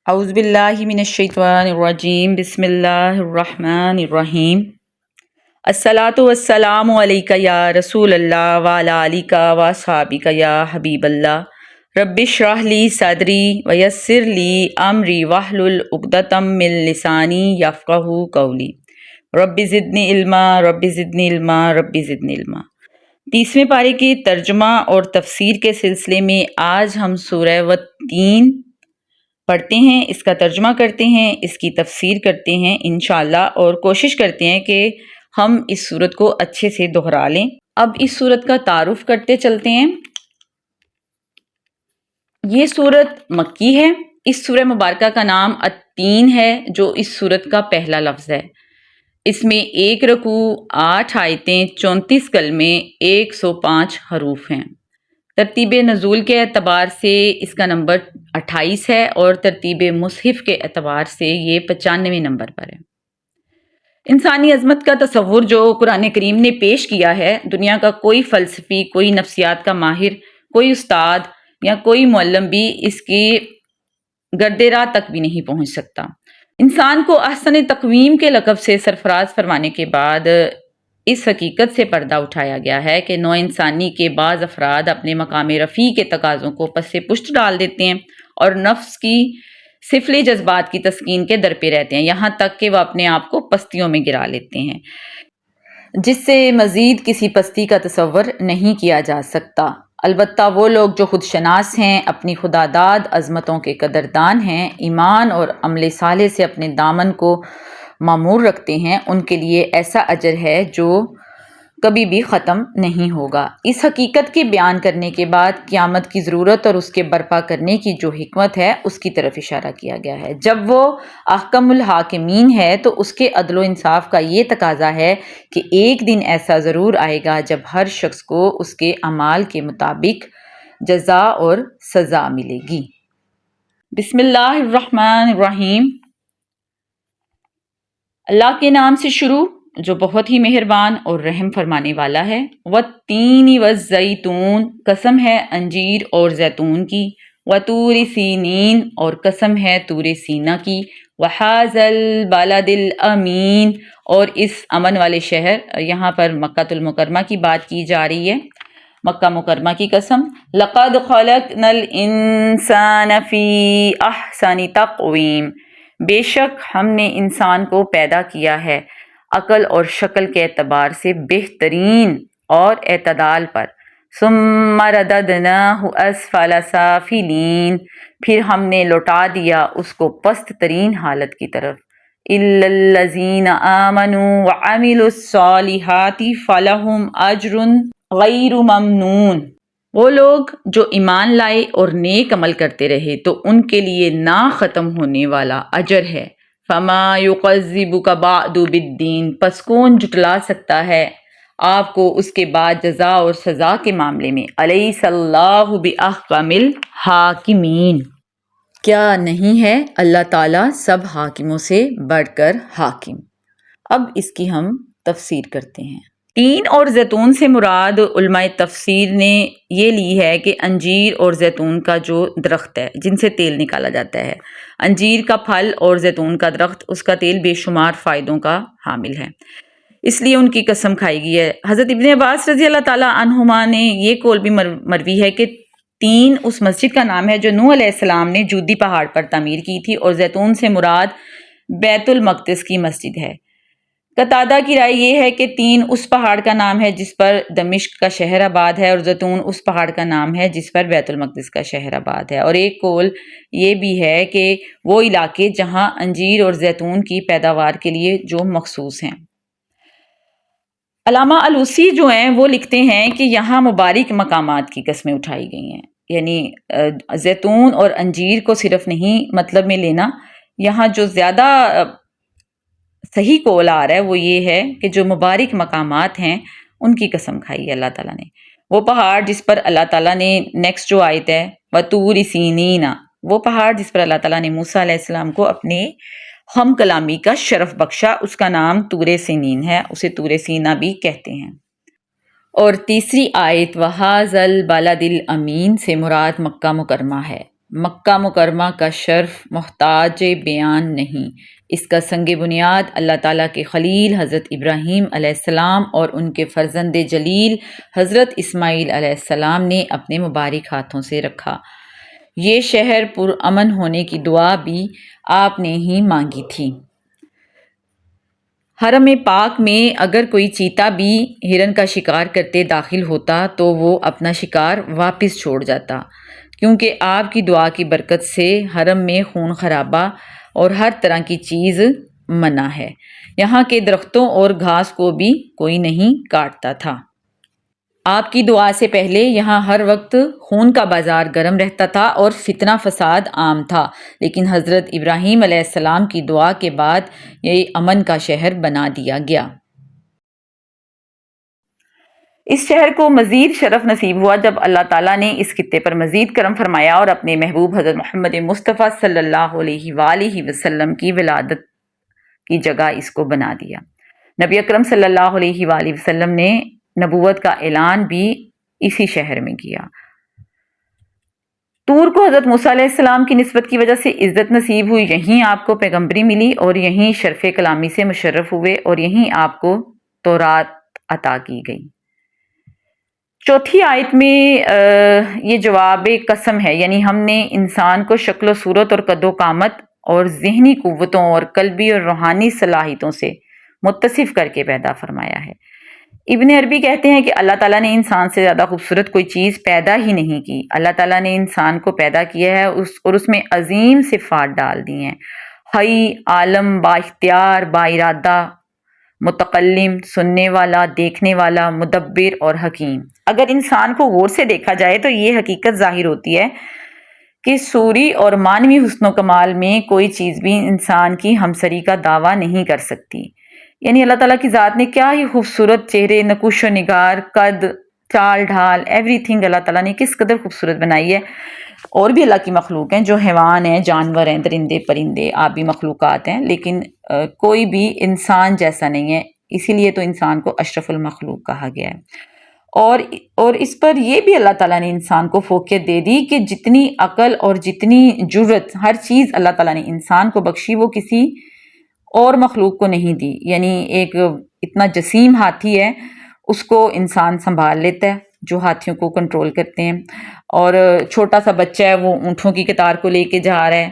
اعوذ باللہ من الشیطان الرجیم بسم اللہ الرحمن الرحیم الصلاۃ والسلام علیک یا رسول اللہ وعلی آلک واصحابک یا حبیب اللہ رب اشرح لی صدری ویسر لی امری واحلل عقدۃ من لسانی یفقہوا قولی رب زدنی علما رب زدنی علما رب زدنی علما۔ 30ویں پارے کے ترجمہ اور تفسیر کے سلسلے میں آج ہم سورہ والتین پڑھتے ہیں، اس کا ترجمہ کرتے ہیں، اس کی تفسیر کرتے ہیں انشاءاللہ، اور کوشش کرتے ہیں کہ ہم اس سورت کو اچھے سے دہرا لیں۔ اب اس سورت کا تعارف کرتے چلتے ہیں۔ یہ سورت مکی ہے۔ اس سورہ مبارکہ کا نام التین ہے، جو اس سورت کا پہلا لفظ ہے۔ اس میں 1 رکوع، 8 آیتیں، 34 کلمے، 105 حروف ہیں۔ ترتیب نزول کے اعتبار سے اس کا نمبر 28 ہے اور ترتیب مصحف کے اعتبار سے یہ 95 نمبر پر ہے۔ انسانی عظمت کا تصور جو قرآن کریم نے پیش کیا ہے، دنیا کا کوئی فلسفی، کوئی نفسیات کا ماہر، کوئی استاد یا کوئی معلم بھی اس کی گرد راہ تک بھی نہیں پہنچ سکتا۔ انسان کو احسن تقویم کے لقب سے سرفراز فرمانے کے بعد اس حقیقت سے پردہ اٹھایا گیا ہے کہ نوع انسانی کے بعض افراد اپنے مقام رفیع کے تقاضوں کو پس پشت ڈال دیتے ہیں اور نفس کی سفلی جذبات کی تسکین کے در پہ رہتے ہیں، یہاں تک کہ وہ اپنے آپ کو پستیوں میں گرا لیتے ہیں، جس سے مزید کسی پستی کا تصور نہیں کیا جا سکتا۔ البتہ وہ لوگ جو خود شناس ہیں، اپنی خداداد عظمتوں کے قدردان ہیں، ایمان اور عمل صالح سے اپنے دامن کو معمور رکھتے ہیں، ان کے لیے ایسا اجر ہے جو کبھی بھی ختم نہیں ہوگا۔ اس حقیقت کے بیان کرنے کے بعد قیامت کی ضرورت اور اس کے برپا کرنے کی جو حکمت ہے اس کی طرف اشارہ کیا گیا ہے۔ جب وہ احکم الحاکمین ہے تو اس کے عدل و انصاف کا یہ تقاضا ہے کہ ایک دن ایسا ضرور آئے گا جب ہر شخص کو اس کے اعمال کے مطابق جزا اور سزا ملے گی۔ بسم اللہ الرحمن الرحیم۔ اللہ کے نام سے شروع جو بہت ہی مہربان اور رحم فرمانے والا ہے۔ والتین والزیتون، قسم ہے انجیر اور زیتون کی۔ وطور سینین، اور قسم ہے طور سینا کی۔ وہذا البلد الامین، اور اس امن والے شہر، یہاں پر مکہ المکرمہ کی بات کی جا رہی ہے، مکہ مکرمہ کی قسم۔ لقد خلقنا الانسان فی احسن تقویم، بے شک ہم نے انسان کو پیدا کیا ہے عقل اور شکل کے اعتبار سے بہترین اور اعتدال پر۔ ثم رددناہ اسفل سافلین، پھر ہم نے لوٹا دیا اس کو پست ترین حالت کی طرف۔ الا الذین آمنوا وعملوا الصالحات فلہم اجر غیر ممنون، وہ لوگ جو ایمان لائے اور نیک عمل کرتے رہے تو ان کے لیے نہ ختم ہونے والا اجر ہے۔ فما یکذبک بعد بالدین، پس کون جھٹلا سکتا ہے آپ کو اس کے بعد جزا اور سزا کے معاملے میں۔ الیس اللہ باحکم الحاکمین، کیا نہیں ہے اللہ تعالیٰ سب حاکموں سے بڑھ کر حاکم۔ اب اس کی ہم تفسیر کرتے ہیں۔ تین اور زیتون سے مراد علماء تفسیر نے یہ لی ہے کہ انجیر اور زیتون کا جو درخت ہے جن سے تیل نکالا جاتا ہے، انجیر کا پھل اور زیتون کا درخت، اس کا تیل بے شمار فائدوں کا حامل ہے، اس لیے ان کی قسم کھائی گئی ہے۔ حضرت ابن عباس رضی اللہ تعالیٰ عنہما نے یہ قول بھی مروی ہے کہ تین اس مسجد کا نام ہے جو نوح علیہ السلام نے جودی پہاڑ پر تعمیر کی تھی، اور زیتون سے مراد بیت المقدس کی مسجد ہے۔ قتادہ کی رائے یہ ہے کہ تین اس پہاڑ کا نام ہے جس پر دمشق کا شہر آباد ہے، اور زیتون اس پہاڑ کا نام ہے جس پر بیت المقدس کا شہر آباد ہے، اور ایک قول یہ بھی ہے کہ وہ علاقے جہاں انجیر اور زیتون کی پیداوار کے لیے جو مخصوص ہیں۔ علامہ علوسی جو ہیں وہ لکھتے ہیں کہ یہاں مبارک مقامات کی قسمیں اٹھائی گئی ہیں، یعنی زیتون اور انجیر کو صرف نہیں مطلب میں لینا، یہاں جو زیادہ صحیح قول آ رہا ہے وہ یہ ہے کہ جو مبارک مقامات ہیں ان کی قسم کھائی ہے اللہ تعالیٰ نے۔ وہ پہاڑ جس پر اللہ تعالیٰ نے نیکسٹ جو آیت ہے وطور سینین، وہ پہاڑ جس پر اللہ تعالیٰ نے موسیٰ علیہ السلام کو اپنے ہم کلامی کا شرف بخشا، اس کا نام طور سینین ہے، اسے طور سینا بھی کہتے ہیں۔ اور تیسری آیت وَهَذَا الْبَلَدِ الْأَمِينَ سے مراد مکہ مکرمہ ہے۔ مکہ مکرمہ کا شرف محتاج بیان نہیں، اس کا سنگ بنیاد اللہ تعالیٰ کے خلیل حضرت ابراہیم علیہ السلام اور ان کے فرزند جلیل حضرت اسماعیل علیہ السلام نے اپنے مبارک ہاتھوں سے رکھا۔ یہ شہر پرامن ہونے کی دعا بھی آپ نے ہی مانگی تھی۔ حرم پاک میں اگر کوئی چیتا بھی ہرن کا شکار کرتے داخل ہوتا تو وہ اپنا شکار واپس چھوڑ جاتا، کیونکہ آپ کی دعا کی برکت سے حرم میں خون خرابہ اور ہر طرح کی چیز منع ہے۔ یہاں کے درختوں اور گھاس کو بھی کوئی نہیں کاٹتا تھا۔ آپ کی دعا سے پہلے یہاں ہر وقت خون کا بازار گرم رہتا تھا اور فتنہ فساد عام تھا، لیکن حضرت ابراہیم علیہ السلام کی دعا کے بعد یہ امن کا شہر بنا دیا گیا۔ اس شہر کو مزید شرف نصیب ہوا جب اللہ تعالیٰ نے اس خطے پر مزید کرم فرمایا اور اپنے محبوب حضرت محمد مصطفیٰ صلی اللہ علیہ وآلہ وسلم کی ولادت کی جگہ اس کو بنا دیا۔ نبی اکرم صلی اللہ علیہ وآلہ وسلم نے نبوت کا اعلان بھی اسی شہر میں کیا۔ طور کو حضرت موسیٰ علیہ السلام کی نسبت کی وجہ سے عزت نصیب ہوئی، یہیں آپ کو پیغمبری ملی اور یہیں شرف کلامی سے مشرف ہوئے اور یہیں آپ کو تورات عطا کی گئی۔ چوتھی آیت میں یہ جواب قسم ہے، یعنی ہم نے انسان کو شکل و صورت اور قد و قامت اور ذہنی قوتوں اور قلبی اور روحانی صلاحیتوں سے متصف کر کے پیدا فرمایا ہے۔ ابن عربی کہتے ہیں کہ اللہ تعالیٰ نے انسان سے زیادہ خوبصورت کوئی چیز پیدا ہی نہیں کی۔ اللہ تعالیٰ نے انسان کو پیدا کیا ہے اور اس میں عظیم صفات ڈال دی ہیں: حی، عالم، با اختیار، با ارادہ، متکلم، سننے والا، دیکھنے والا، مدبر اور حکیم۔ اگر انسان کو غور سے دیکھا جائے تو یہ حقیقت ظاہر ہوتی ہے کہ صوری اور معنوی حسن و کمال میں کوئی چیز بھی انسان کی ہمسری کا دعویٰ نہیں کر سکتی۔ یعنی اللہ تعالیٰ کی ذات نے کیا ہی خوبصورت چہرے، نقوش و نگار، قد، چال ڈھال، ایوری تھنگ اللہ تعالیٰ نے کس قدر خوبصورت بنائی ہے۔ اور بھی اللہ کی مخلوق ہیں جو حیوان ہیں، جانور ہیں، درندے پرندے، آبی مخلوقات ہیں، لیکن کوئی بھی انسان جیسا نہیں ہے، اسی لیے تو انسان کو اشرف المخلوق کہا گیا ہے۔ اور اس پر یہ بھی اللہ تعالیٰ نے انسان کو فوقیت دے دی کہ جتنی عقل اور جتنی جرت ہر چیز اللہ تعالیٰ نے انسان کو بخشی وہ کسی اور مخلوق کو نہیں دی۔ یعنی ایک اتنا جسیم ہاتھی ہے، اس کو انسان سنبھال لیتا ہے جو ہاتھیوں کو کنٹرول کرتے ہیں، اور چھوٹا سا بچہ ہے وہ اونٹوں کی قطار کو لے کے جا رہا ہے،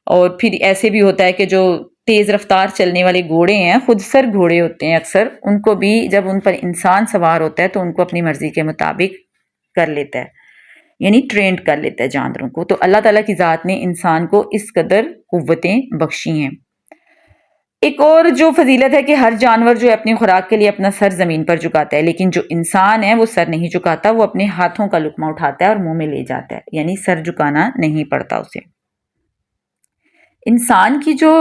اور پھر ایسے بھی ہوتا ہے کہ جو تیز رفتار چلنے والے گھوڑے ہیں، خود سر گھوڑے ہوتے ہیں اکثر، ان کو بھی جب ان پر انسان سوار ہوتا ہے تو ان کو اپنی مرضی کے مطابق کر لیتا ہے، یعنی ٹرینڈ کر لیتا ہے جانوروں کو۔ تو اللہ تعالیٰ کی ذات نے انسان کو اس قدر قوتیں بخشی ہیں۔ ایک اور جو فضیلت ہے کہ ہر جانور جو ہے اپنی خوراک کے لیے اپنا سر زمین پر جھکاتا ہے، لیکن جو انسان ہے وہ سر نہیں جھکاتا، وہ اپنے ہاتھوں کا لقمہ اٹھاتا ہے اور منہ میں لے جاتا ہے، یعنی سر جھکانا نہیں پڑتا اسے۔ انسان کی جو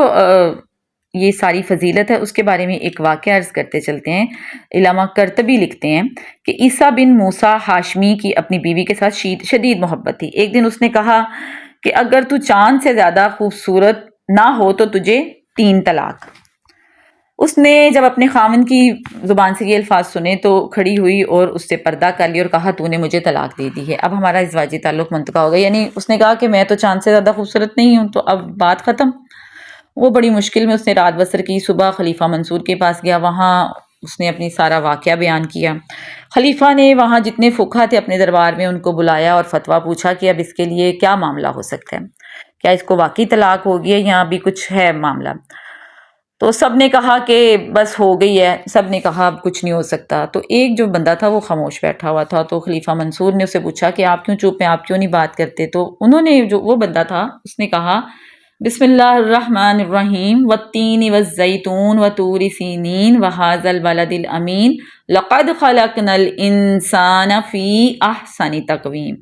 یہ ساری فضیلت ہے اس کے بارے میں ایک واقعہ عرض کرتے چلتے ہیں۔ علامہ قرطبی لکھتے ہیں کہ عیسیٰ بن موسیٰ ہاشمی کی اپنی بیوی کے ساتھ شدید محبت تھی۔ ایک دن اس نے کہا کہ اگر تو چاند سے زیادہ خوبصورت نہ ہو تو تجھے 3 طلاق۔ اس نے جب اپنے خاوند کی زبان سے یہ الفاظ سنے تو کھڑی ہوئی اور اس سے پردہ کر لیا اور کہا تو نے مجھے طلاق دے دی ہے، اب ہمارا ازدواجی تعلق منتقل ہو گیا۔ یعنی اس نے کہا کہ میں تو چاند سے زیادہ خوبصورت نہیں ہوں، تو اب بات ختم۔ وہ بڑی مشکل میں اس نے رات بسر کی، صبح خلیفہ منصور کے پاس گیا، وہاں اس نے اپنی سارا واقعہ بیان کیا۔ خلیفہ نے وہاں جتنے فقہا تھے اپنے دربار میں ان کو بلایا اور فتویٰ پوچھا کہ اب اس کے لیے کیا معاملہ ہو سکتا ہے، کیا اس کو واقعی طلاق ہوگی ہے یا ابھی کچھ ہے معاملہ؟ تو سب نے کہا کہ بس ہو گئی ہے، سب نے کہا اب کچھ نہیں ہو سکتا۔ تو ایک جو بندہ تھا وہ خاموش بیٹھا ہوا تھا، تو خلیفہ منصور نے اسے پوچھا کہ آپ کیوں چپ ہیں، آپ کیوں نہیں بات کرتے؟ تو انہوں نے، جو وہ بندہ تھا، اس نے کہا بسم اللہ الرحمن الرحیم والتین والزیتون وطور سینین وہذا البلد الامین لقد خلقنا الانسان فی احسن تقویم۔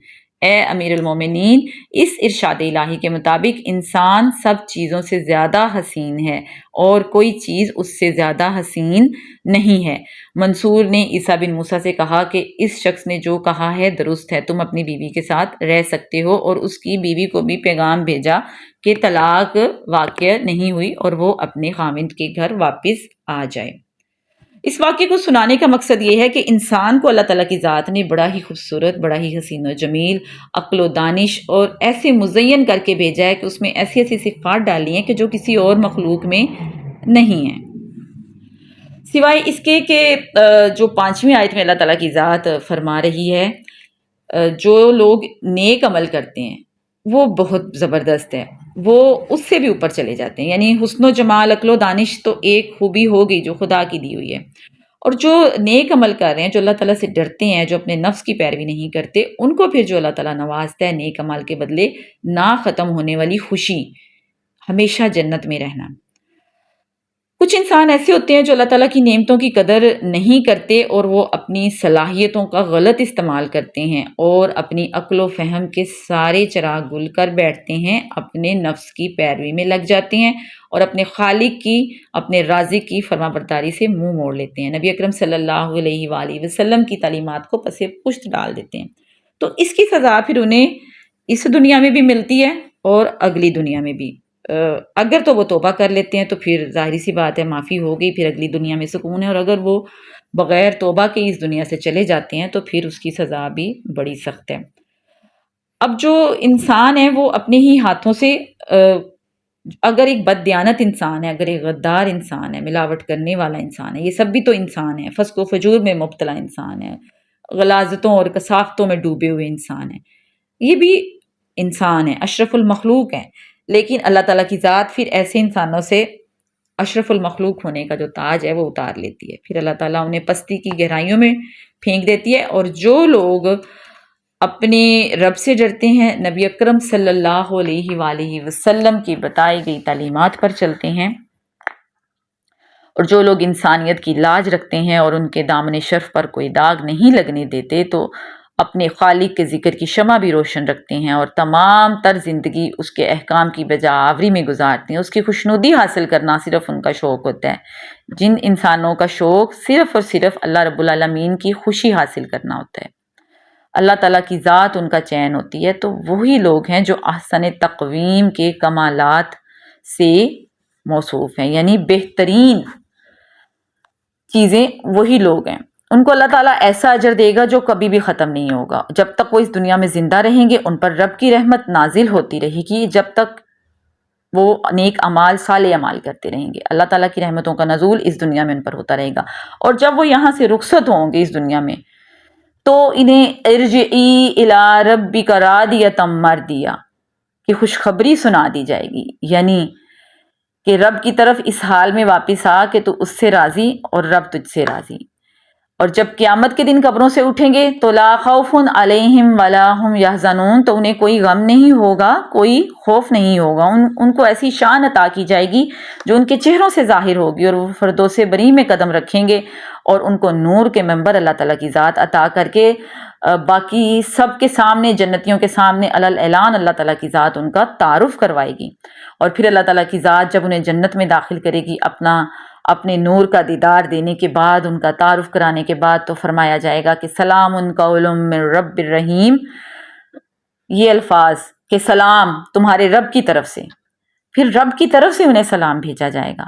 اے امیر المومنین، اس ارشاد الہی کے مطابق انسان سب چیزوں سے زیادہ حسین ہے اور کوئی چیز اس سے زیادہ حسین نہیں ہے۔ منصور نے عیسیٰ بن موسیٰ سے کہا کہ اس شخص نے جو کہا ہے درست ہے، تم اپنی بیوی کے ساتھ رہ سکتے ہو، اور اس کی بیوی کو بھی پیغام بھیجا کہ طلاق واقع نہیں ہوئی اور وہ اپنے خاوند کے گھر واپس آ جائے۔ اس واقعے کو سنانے کا مقصد یہ ہے کہ انسان کو اللہ تعالیٰ کی ذات نے بڑا ہی خوبصورت، بڑا ہی حسین و جمیل، عقل و دانش اور ایسے مزین کر کے بھیجا ہے کہ اس میں ایسی ایسی صفات ڈالی ہیں کہ جو کسی اور مخلوق میں نہیں ہیں، سوائے اس کے کہ جو 5ویں آیت میں اللہ تعالیٰ کی ذات فرما رہی ہے جو لوگ نیک عمل کرتے ہیں وہ بہت زبردست ہے، وہ اس سے بھی اوپر چلے جاتے ہیں، یعنی حسن و جمال، عقل و دانش تو ایک خوبی ہو گئی جو خدا کی دی ہوئی ہے، اور جو نیک عمل کر رہے ہیں، جو اللہ تعالیٰ سے ڈرتے ہیں، جو اپنے نفس کی پیروی نہیں کرتے، ان کو پھر جو اللہ تعالیٰ نوازتا ہے نیک عمل کے بدلے نہ ختم ہونے والی خوشی، ہمیشہ جنت میں رہنا۔ کچھ انسان ایسے ہوتے ہیں جو اللہ تعالیٰ کی نعمتوں کی قدر نہیں کرتے اور وہ اپنی صلاحیتوں کا غلط استعمال کرتے ہیں اور اپنی عقل و فہم کے سارے چراغ گل کر بیٹھتے ہیں، اپنے نفس کی پیروی میں لگ جاتے ہیں اور اپنے خالق کی، اپنے رازق کی فرما برداری سے منہ موڑ لیتے ہیں، نبی اکرم صلی اللہ علیہ وآلہ وسلم کی تعلیمات کو پس پشت ڈال دیتے ہیں۔ تو اس کی سزا پھر انہیں اس دنیا میں بھی ملتی ہے اور اگلی دنیا میں بھی۔ اگر تو وہ توبہ کر لیتے ہیں تو پھر ظاہری سی بات ہے معافی ہو گئی، پھر اگلی دنیا میں سکون ہے، اور اگر وہ بغیر توبہ کے اس دنیا سے چلے جاتے ہیں تو پھر اس کی سزا بھی بڑی سخت ہے۔ اب جو انسان ہے وہ اپنے ہی ہاتھوں سے اگر ایک بددیانت انسان ہے، اگر ایک غدار انسان ہے، ملاوٹ کرنے والا انسان ہے، یہ سب بھی تو انسان ہے، فسق و فجور میں مبتلا انسان ہے، غلاظتوں اور کثافتوں میں ڈوبے ہوئے انسان ہے، یہ بھی انسان ہے، اشرف المخلوق ہے، لیکن اللہ تعالیٰ کی ذات پھر ایسے انسانوں سے اشرف المخلوق ہونے کا جو تاج ہے وہ اتار لیتی ہے، پھر اللہ تعالیٰ انہیں پستی کی گہرائیوں میں پھینک دیتی ہے، اور جو لوگ اپنے رب سے ڈرتے ہیں، نبی اکرم صلی اللہ علیہ وآلہ وسلم کی بتائی گئی تعلیمات پر چلتے ہیں، اور جو لوگ انسانیت کی لاج رکھتے ہیں اور ان کے دامن شرف پر کوئی داغ نہیں لگنے دیتے، تو اپنے خالق کے ذکر کی شمع بھی روشن رکھتے ہیں اور تمام تر زندگی اس کے احکام کی بجا آوری میں گزارتے ہیں، اس کی خوشنودی حاصل کرنا صرف ان کا شوق ہوتا ہے۔ جن انسانوں کا شوق صرف اور صرف اللہ رب العالمین کی خوشی حاصل کرنا ہوتا ہے، اللہ تعالیٰ کی ذات ان کا چین ہوتی ہے، تو وہی لوگ ہیں جو احسن تقویم کے کمالات سے موصوف ہیں، یعنی بہترین چیزیں وہی لوگ ہیں، ان کو اللہ تعالیٰ ایسا اجر دے گا جو کبھی بھی ختم نہیں ہوگا، جب تک وہ اس دنیا میں زندہ رہیں گے ان پر رب کی رحمت نازل ہوتی رہے گی، جب تک وہ نیک اعمال صالح اعمال کرتے رہیں گے، اللہ تعالیٰ کی رحمتوں کا نزول اس دنیا میں ان پر ہوتا رہے گا، اور جب وہ یہاں سے رخصت ہوں گے اس دنیا میں تو انہیں ارجعی الی ربک راضیۃ مرضیہ کی خوشخبری سنا دی جائے گی، یعنی کہ رب کی طرف اس حال میں واپس آ کہ تو اس سے راضی اور رب تجھ سے راضی۔ اور جب قیامت کے دن قبروں سے اٹھیں گے تو لا خوف علیہم ولا ہم یحزنون، تو انہیں کوئی غم نہیں ہوگا، کوئی خوف نہیں ہوگا، ان کو ایسی شان عطا کی جائے گی جو ان کے چہروں سے ظاہر ہوگی، اور وہ فردوس بری میں قدم رکھیں گے، اور ان کو نور کے منبر اللہ تعالیٰ کی ذات عطا کر کے باقی سب کے سامنے، جنتیوں کے سامنے علی اعلان اللہ تعالیٰ کی ذات ان کا تعارف کروائے گی، اور پھر اللہ تعالیٰ کی ذات جب انہیں جنت میں داخل کرے گی اپنے نور کا دیدار دینے کے بعد، ان کا تعارف کرانے کے بعد، تو فرمایا جائے گا کہ سلام قول من رب الرحیم، یہ الفاظ کہ سلام تمہارے رب کی طرف سے، پھر رب کی طرف سے انہیں سلام بھیجا جائے گا۔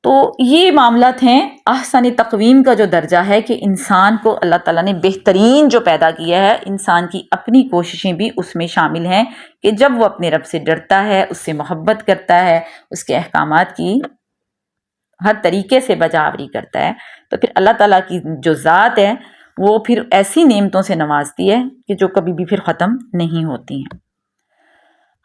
تو یہ معاملات ہیں احسن تقویم کا جو درجہ ہے کہ انسان کو اللہ تعالیٰ نے بہترین جو پیدا کیا ہے، انسان کی اپنی کوششیں بھی اس میں شامل ہیں کہ جب وہ اپنے رب سے ڈرتا ہے، اس سے محبت کرتا ہے، اس کے احکامات کی ہر طریقے سے بجاوری کرتا ہے، تو پھر اللہ تعالیٰ کی جو ذات ہے وہ پھر ایسی نعمتوں سے نوازتی ہے کہ جو کبھی بھی پھر ختم نہیں ہوتی ہیں۔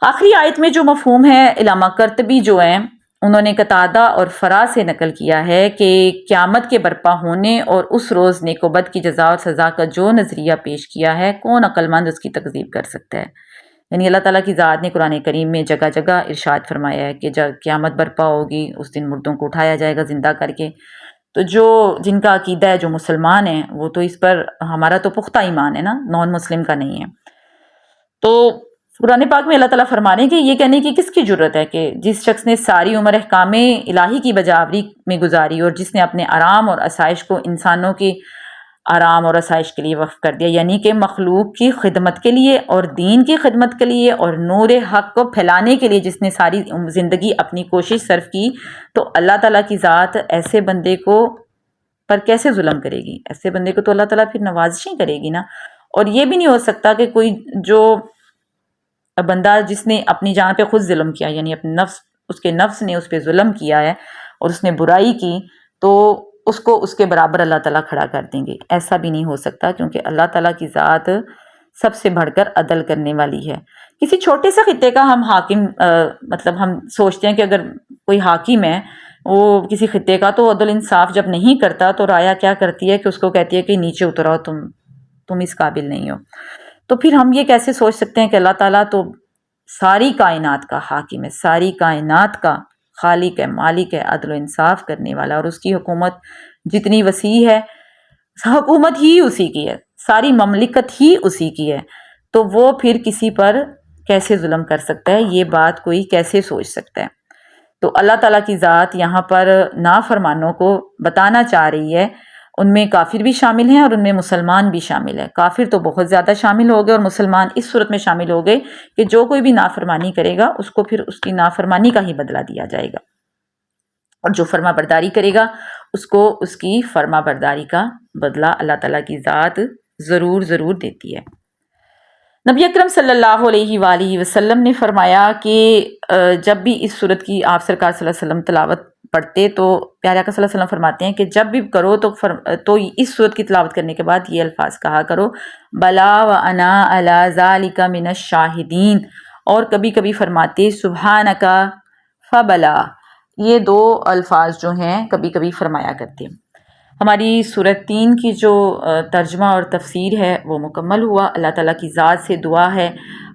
آخری آیت میں جو مفہوم ہے، علامہ قرطبی جو ہیں انہوں نے قتادہ اور فرا سے نقل کیا ہے کہ قیامت کے برپا ہونے اور اس روز نیک و بد کی جزا اور سزا کا جو نظریہ پیش کیا ہے، کون عقل مند اس کی تکذیب کر سکتا ہے؟ یعنی اللہ تعالیٰ کی ذات نے قرآن کریم میں جگہ جگہ ارشاد فرمایا ہے کہ جب قیامت برپا ہوگی اس دن مردوں کو اٹھایا جائے گا زندہ کر کے، تو جن کا عقیدہ ہے، جو مسلمان ہیں، وہ تو اس پر، ہمارا تو پختہ ایمان ہے نا، نان مسلم کا نہیں ہے۔ تو قرآن پاک میں اللہ تعالیٰ فرما رہے ہیں کہ یہ کہنے کی کس کی جرت ہے کہ جس شخص نے ساری عمر احکام الہی کی بجاوری میں گزاری اور جس نے اپنے آرام اور آسائش کو انسانوں کی آرام اور آسائش کے لیے وقف کر دیا، یعنی کہ مخلوق کی خدمت کے لیے اور دین کی خدمت کے لیے اور نور حق کو پھیلانے کے لیے جس نے ساری زندگی اپنی کوشش صرف کی، تو اللہ تعالیٰ کی ذات ایسے بندے کو پر کیسے ظلم کرے گی؟ ایسے بندے کو تو اللہ تعالیٰ پھر نوازشیں کرے گی نا. اور یہ بھی نہیں ہو سکتا کہ کوئی جو بندہ جس نے اپنی جان پہ خود ظلم کیا، یعنی اپنے نفس، اس کے نفس نے اس پہ ظلم کیا ہے اور اس نے برائی کی، تو اس کو اس کے برابر اللہ تعالیٰ کھڑا کر دیں گے. ایسا بھی نہیں ہو سکتا، کیونکہ اللہ تعالیٰ کی ذات سب سے بڑھ کر عدل کرنے والی ہے. کسی چھوٹے سے خطے کا ہم حاکم مطلب ہم سوچتے ہیں کہ اگر کوئی حاکم ہے وہ کسی خطے کا، تو عدل انصاف جب نہیں کرتا تو رایا کیا کرتی ہے کہ اس کو کہتی ہے کہ نیچے اترو، تم اس قابل نہیں ہو. تو پھر ہم یہ کیسے سوچ سکتے ہیں کہ اللہ تعالیٰ تو ساری کائنات کا حاکم ہے، ساری کائنات کا خالق ہے، مالک ہے، عدل و انصاف کرنے والا، اور اس کی حکومت جتنی وسیع ہے، حکومت ہی اسی کی ہے، ساری مملکت ہی اسی کی ہے. تو وہ پھر کسی پر کیسے ظلم کر سکتا ہے؟ یہ بات کوئی کیسے سوچ سکتا ہے؟ تو اللہ تعالیٰ کی ذات یہاں پر نافرمانوں کو بتانا چاہ رہی ہے. ان میں کافر بھی شامل ہیں اور ان میں مسلمان بھی شامل ہے. کافر تو بہت زیادہ شامل ہو گئے اور مسلمان اس صورت میں شامل ہو گئے کہ جو کوئی بھی نافرمانی کرے گا اس کو پھر اس کی نافرمانی کا ہی بدلہ دیا جائے گا، اور جو فرما برداری کرے گا اس کو اس کی فرما برداری کا بدلہ اللہ تعالیٰ کی ذات ضرور ضرور دیتی ہے. نبی اکرم صلی اللہ علیہ وآلہ وسلم نے فرمایا کہ جب بھی اس صورت کی آپ سرکار صلی اللہ علیہ وسلم تلاوت پڑھتے تو پیارے آقا صلی اللہ علیہ وسلم فرماتے ہیں کہ جب بھی کرو تو اس صورت کی تلاوت کرنے کے بعد یہ الفاظ کہا کرو، بلا وانا علی ذالک من الشاہدین، اور کبھی کبھی فرماتے سبحانک فبلا. یہ دو الفاظ جو ہیں کبھی کبھی فرمایا کرتے ہیں. ہماری سورۃ 3 کی جو ترجمہ اور تفسیر ہے وہ مکمل ہوا. اللہ تعالیٰ کی ذات سے دعا ہے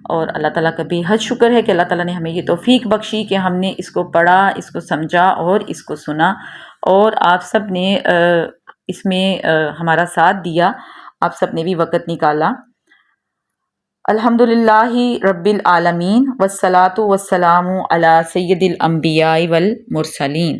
اور اللہ تعالیٰ کا بے حد شکر ہے کہ اللہ تعالیٰ نے ہمیں یہ توفیق بخشی کہ ہم نے اس کو پڑھا، اس کو سمجھا اور اس کو سنا، اور آپ سب نے اس میں ہمارا ساتھ دیا، آپ سب نے بھی وقت نکالا. الحمدللہ رب العالمین والصلاة والسلام علی سید الانبیاء والمرسلین.